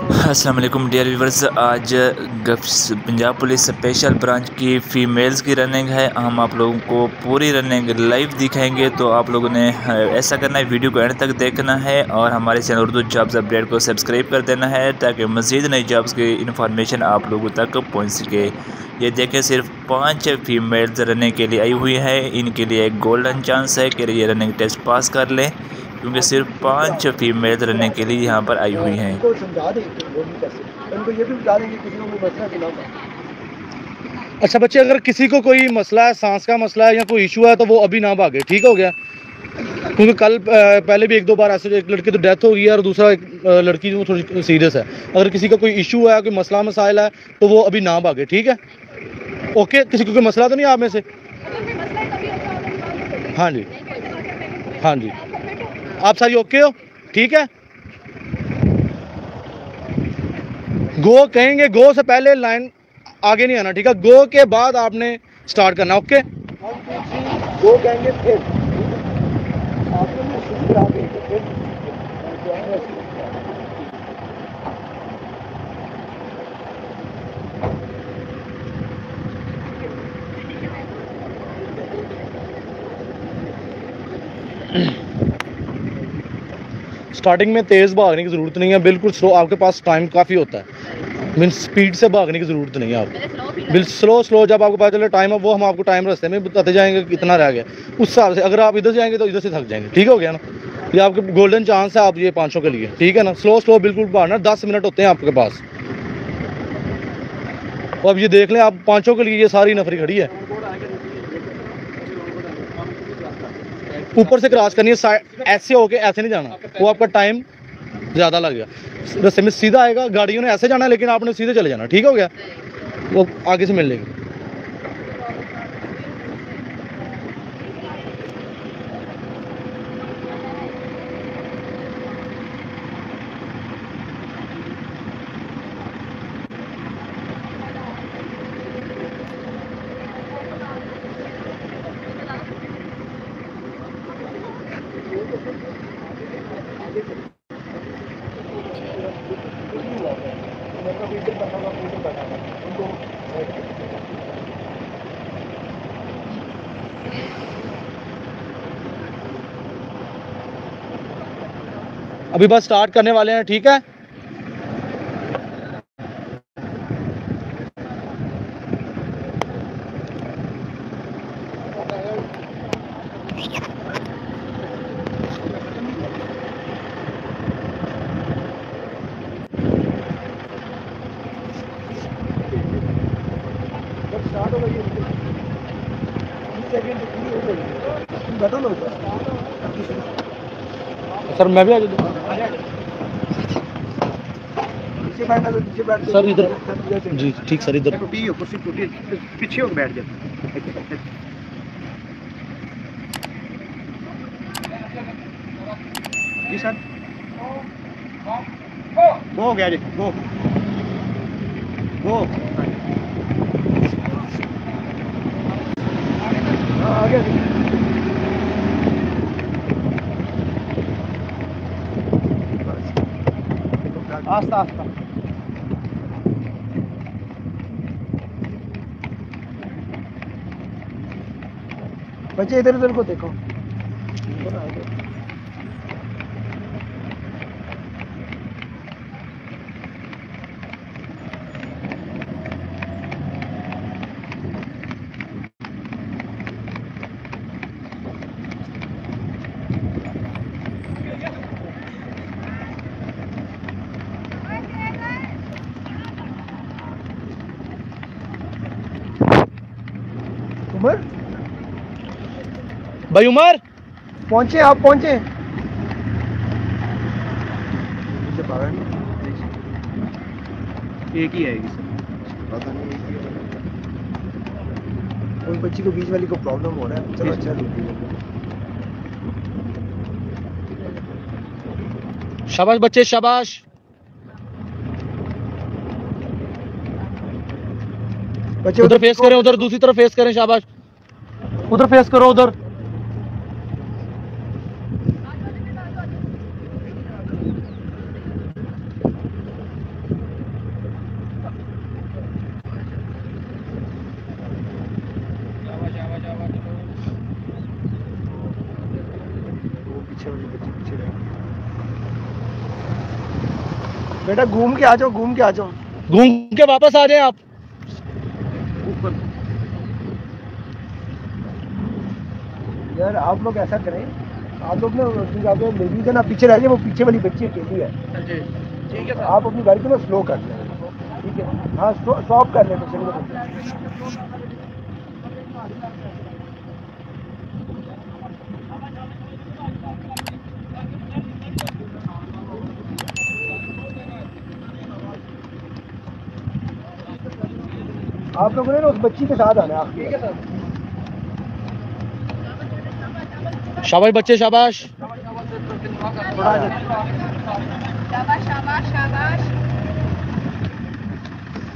अस्सलाम वालेकुम dear viewers. आज पंजाब पुलिस स्पेशल ब्रांच की फ़ीमेल्स की रनिंग है। हम आप लोगों को पूरी रनिंग लाइव दिखाएंगे, तो आप लोगों ने ऐसा करना है, वीडियो को एंड तक देखना है और हमारे चैनल उर्दू जॉब्स अपडेट को सब्सक्राइब कर देना है ताकि मज़ीद नई जॉब्स की इन्फॉर्मेशन आप लोगों तक पहुँच सके। ये देखें, सिर्फ 5 फीमेल्स रनिंग के लिए आई हुई है। इनके लिए एक गोल्डन चांस है कि ये रनिंग टेस्ट पास कर लें, क्योंकि सिर्फ 5 फीमेल रनिंग के लिए यहाँ पर आई हुई हैं। उनको समझा देंगे वो नहीं कैसे, उनको ये भी बता देंगे किसी को मसला के नाम। अच्छा बच्चे, अगर किसी को कोई मसला है, सांस का मसला है या कोई इशू है तो वो अभी ना भागे, ठीक हो गया? क्योंकि कल पहले भी 1-2 बार ऐसे एक लड़की तो डेथ हो गई है और दूसरा एक लड़की वो थोड़ी सीरियस है। अगर किसी का कोई इशू है, कोई मसला मसाइल है तो वो अभी ना भागे, ठीक है? ओके, किसी को कोई मसला तो नहीं आप में से? हाँ जी, हाँ जी, आप सारी ओके हो? ठीक है, गो कहेंगे, गो से पहले लाइन आगे नहीं आना, ठीक है? गो के बाद आपने स्टार्ट करना। ओके, वो कहेंगे फिर आपको मैं शुरू करा देंगे फिर स्टार्टिंग में तेज़ भागने की ज़रूरत नहीं है, बिल्कुल स्लो। आपके पास टाइम काफ़ी होता है, मीन्स स्पीड से भागने की ज़रूरत नहीं है। आप बिल्कुल स्लो जब आपको पता चले टाइम है, वो हम आपको टाइम रास्ते में बताते जाएंगे कितना रह गया, उस हिसाब से। अगर आप इधर से जाएंगे तो इधर से थक जाएंगे, ठीक हो गया ना? ये आपके गोल्डन चांस है आप ये 500 के लिए, ठीक है ना? स्लो बिल्कुल भागना, 10 मिनट होते हैं आपके पास। तो अब ये देख लें, आप 500 के लिए ये सारी नफरी खड़ी है, ऊपर से क्रॉस करनी है, ऐसे होके ऐसे नहीं जाना, वो आपका टाइम ज़्यादा लग गया। रास्ते में सीधा आएगा, गाड़ियों ने ऐसे जाना है लेकिन आपने सीधे चले जाना, ठीक हो गया? वो आगे से मिल लेगी। अभी बस स्टार्ट करने वाले हैं, ठीक है? सर मैं भी आ जाऊँ सर इधर जी? ठीक सर, इधर पीछे होकर बैठ जाए। जी सर, वो हो गया जी, वो आ गया जी। आस्ता आस्ता बच्चे इधर उधर को देखो। उमर भाई, उमर पहुंचे, आप पहुंचे। एक ही आएगी सर, पता नहीं। उन बच्ची को बीच वाली को प्रॉब्लम हो रहा है। चलो अच्छा, शाबाश बच्चे, शाबाश। बच्चे उधर फेस करें, उधर दूसरी तरफ फेस करें, शाबाश। उधर फेस करो, उधर। बेटा घूम के आ जाओ, घूम के आ जाओ। घूम के वापस आ जाए आप। यार आप लोग ऐसा करें, आप लोग ना लेडीज है ना पीछे रह जाए, वो पीछे वाली बच्ची अकेली है। ठीक है, आप अपनी गाड़ी को ना स्लो कर लें, ठीक है? हाँ स्टॉप कर लें तो चलिए। आप लोगों ने ना उस बच्ची के साथ आना है। ठीक है सर। शाबाश बच्चे, शाबाश। शाबाश शाबाश शाबाश।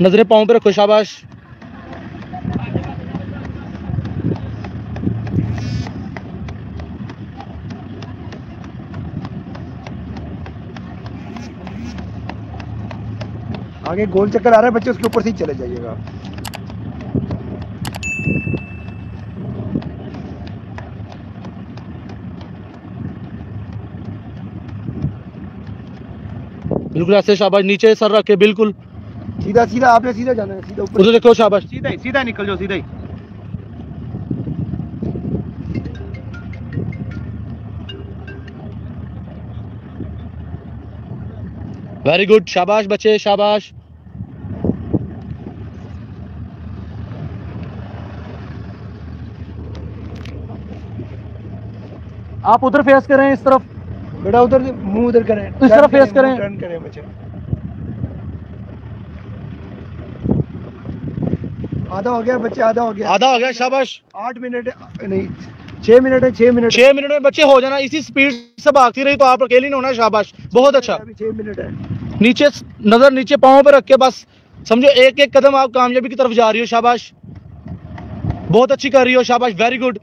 नजरें पाँव पे रखो, शाबाश। आगे गोल चक्कर आ रहा है बच्चे, उसके ऊपर से ही चले जाइएगा। बिल्कुल ऐसे, शाबाश। नीचे सर रखे, बिल्कुल सीधा सीधा, आपने सीधा जाना है, सीधा ऊपर। उधर देखो, शाबाश। सीधा निकल जाओ, सीधा ही। वेरी गुड, शाबाश बच्चे, शाबाश। आप उधर फेस करें, इस तरफ। बेटा उधर मुंह उधर करें, इस तरफ फेस करें। टर्न करें बच्चे। आधा हो गया बच्चे, आधा हो गया। आधा हो गया, शाबाश। 8 मिनट नहीं, 6 मिनट है, 6 मिनट। 6 मिनट में बच्चे हो जाना। इसी स्पीड से भागती रही तो आप अकेली नहीं होना। शाबाश, बहुत अच्छा। अभी 6 मिनट है। नीचे नजर नीचे पाँव पे रख के बस समझो एक एक कदम आप कामयाबी की तरफ जा रही हो। शाबाश, बहुत अच्छी कर रही हो, शाबाश, वेरी गुड।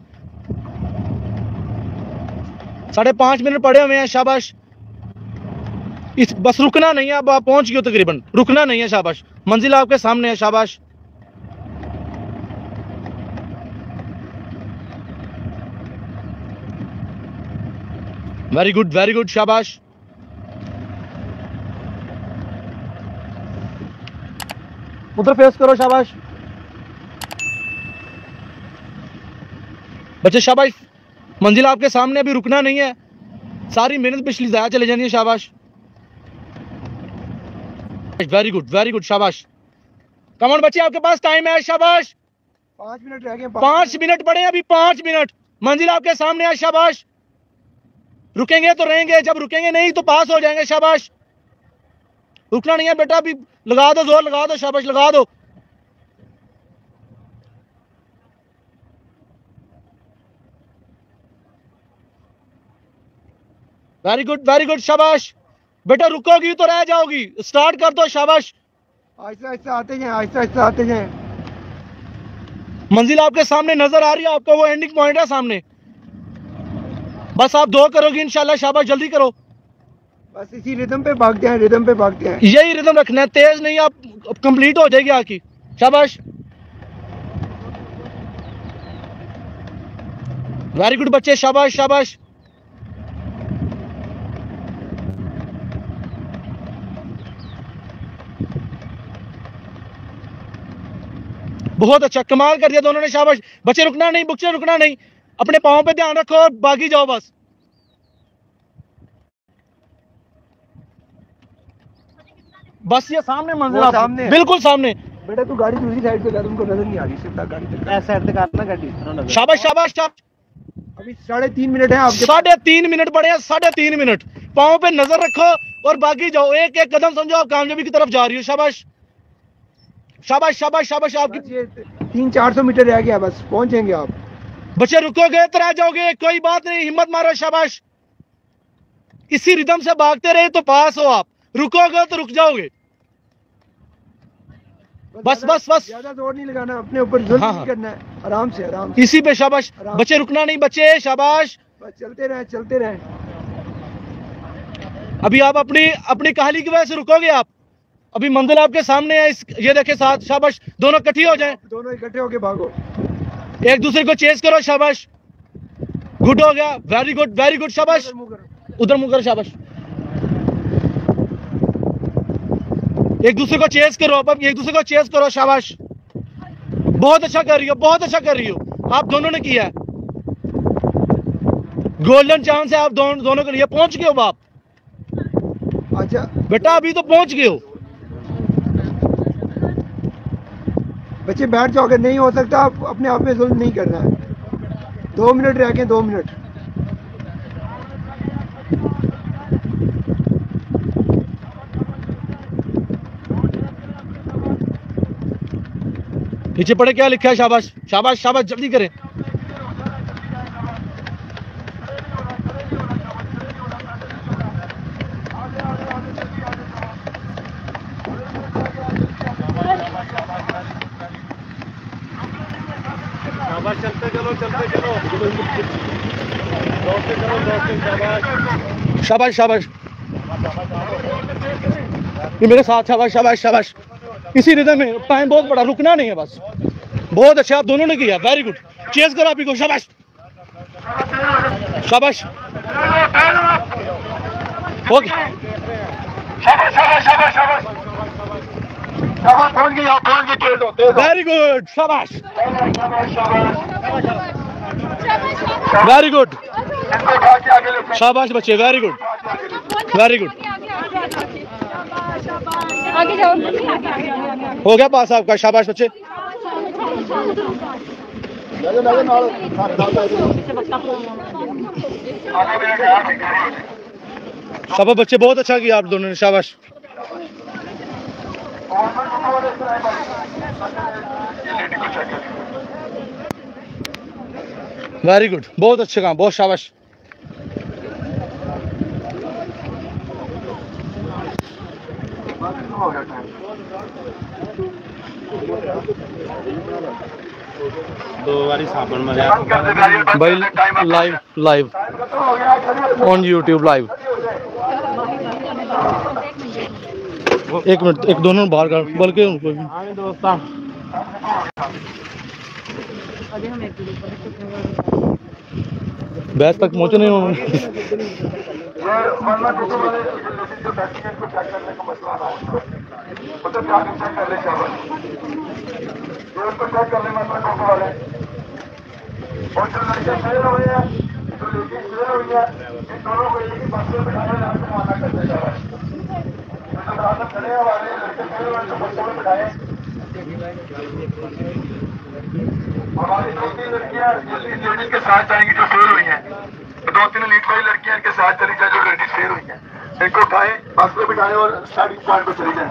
5.5 मिनट पड़े हुए हैं, शाबाश। इस बस रुकना नहीं है, अब आप पहुंच गए हो तकरीबन, रुकना नहीं है, शाबाश। मंजिल आपके सामने है, शाबाश। वेरी गुड, शाबाश। उधर फेस करो, शाबाश बच्चे, शाबाश। मंजिल आपके सामने, अभी रुकना नहीं है। सारी मेहनत पिछली जाया चले जानी है, शाबाश। वेरी गुड, शाबाश। कमान बच्चे, आपके पास टाइम है, शाबाश। 5 मिनट रह गए। 5 मिनट पड़े हैं अभी, 5 मिनट। मंजिल आपके सामने है, शाबाश। रुकेंगे तो रहेंगे, जब रुकेंगे नहीं तो पास हो जाएंगे, शाबाश। रुकना नहीं है बेटा, अभी लगा दो, जोर लगा दो, शाबाश, लगा दो। वेरी गुड, शाबाश। बेटा रुकोगी तो रह जाओगी, स्टार्ट कर दो, शाबाश। आहिस्ता आहिस्ता आते जाएं, आहिस्ता आहिस्ता आते जाएं। मंजिल आपके सामने नजर आ रही है आपको, वो एंडिंग पॉइंट है सामने। बस आप 2 करोगे इंशाल्लाह, शाबाश, जल्दी करो। बस इसी रिदम पे भागते हैं, रिदम पे भागते हैं। यही रिदम रखना है, तेज नहीं, आप कंप्लीट हो जाएगी आपकी, शाबाश। वेरी गुड बच्चे, शाबाश, शाबाश। बहुत अच्छा, कमाल कर दिया दोनों ने, शाबाश। बच्चे रुकना नहीं, बच्चे रुकना नहीं, अपने पाँव पे ध्यान रखो और भागी जाओ बस। बस ये सामने मंजिल, वो सामने, बिल्कुल सामने। बेटा तू गाड़ी दूसरी साइड पे कर, तुमको नजर नहीं आ रही, सीधा गाड़ी पे ऐसे साइड पे करना गाड़ी। शाबाश, शाबाश, शाबाश। अभी 3.5 मिनट है आपके। 3.5 मिनट पड़े हैं, 3.5 मिनट। पाँव पे नजर रखो और भागी जाओ, एक एक कदम समझो आप कामयाबी की तरफ जा रही हो, शाबाश, शाबाश, शाबाश, शाबाश। आपकी 300-400 मीटर रह गया, बस पहुंचेंगे आप। बच्चे रुकोगे तो रह जाओगे, कोई बात नहीं, हिम्मत मारो, शाबाश। इसी रिदम से भागते रहे तो पास हो आप, रुकोगे तो रुक जाओगे। बस बस बस, ज्यादा जोर नहीं लगाना, अपने ऊपर जोर नहीं करना है, आराम से, आराम से। इसी पे, शाबाश बच्चे, रुकना नहीं बच्चे, शाबाश। बस चलते रहे, चलते रहे। अभी आप अपनी कहाली की वजह से रुकोगे आप, अभी मंजिल आपके सामने है, ये देखे साथ, शाबाश। दोनों इकट्ठी हो जाएं, दोनों इकट्ठे होके भागो, एक दूसरे को चेस करो, शाबाश। गुड हो गया, वेरी गुड, शाबाश। उधर मुंह करो, शाबाश। एक दूसरे को चेस करो, अब एक दूसरे को चेस करो। शाबाश, बहुत अच्छा कर रही हो, बहुत अच्छा कर रही हो। आप दोनों ने किया है, गोल्डन चांस है आप दोनों के लिए। पहुंच गए हो आप? अच्छा बेटा अभी तो पहुंच गए हो। बच्चे बैठ जाओ, अगर नहीं हो सकता आप अपने आप में जुल्म नहीं करना है। 2 मिनट रह गए, 2 मिनट। नीचे पढ़े क्या लिखा है? शाबाश शाबाश शाबाश, जल्दी करें। शाबाश, चलते चलो, चलते चलो, दौड़ते चलो, दौड़ते। शाबाश शाबाश शाबाश, ये मेरे साथ। शाबाश शाबाश शाबाश, इसी रिदम में। टाइम बहुत बड़ा, रुकना नहीं है बस। बहुत अच्छा आप दोनों ने किया, वेरी गुड। चेस करो आप ही को। शाबाश शाबाश, ओके। वेरी गुड, शाबाश, वेरी गुड, शाबाश बच्चे, वेरी गुड, वेरी गुड। आगे जाओ, हो गया पास आपका। शाबाश बच्चे। शाबाश बच्चे, बहुत अच्छा किया आप दोनों ने। शाबाश, वेरी गुड, बहुत अच्छे काम, बहुत शाबाश। भाई live live on YouTube live. एक मिनट, एक दोनों बाहर कर, बल्कि उनको बैच तक पहुंचे नहीं उन्होंने। हमारी 2-3 लड़कियां लेडीज के साथ जाएंगी जो फेल हुई हैं, 2-3 लीड वाली लड़कियां इनके साथ चली जाए जो लेडीज फेल हुई हैं। इनको उठाएं, बस पे बिठाएं और स्टार्टिंग पॉइंट पे चली जाए।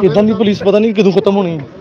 इधर की पुलिस पता नहीं किदों खत्म होनी है।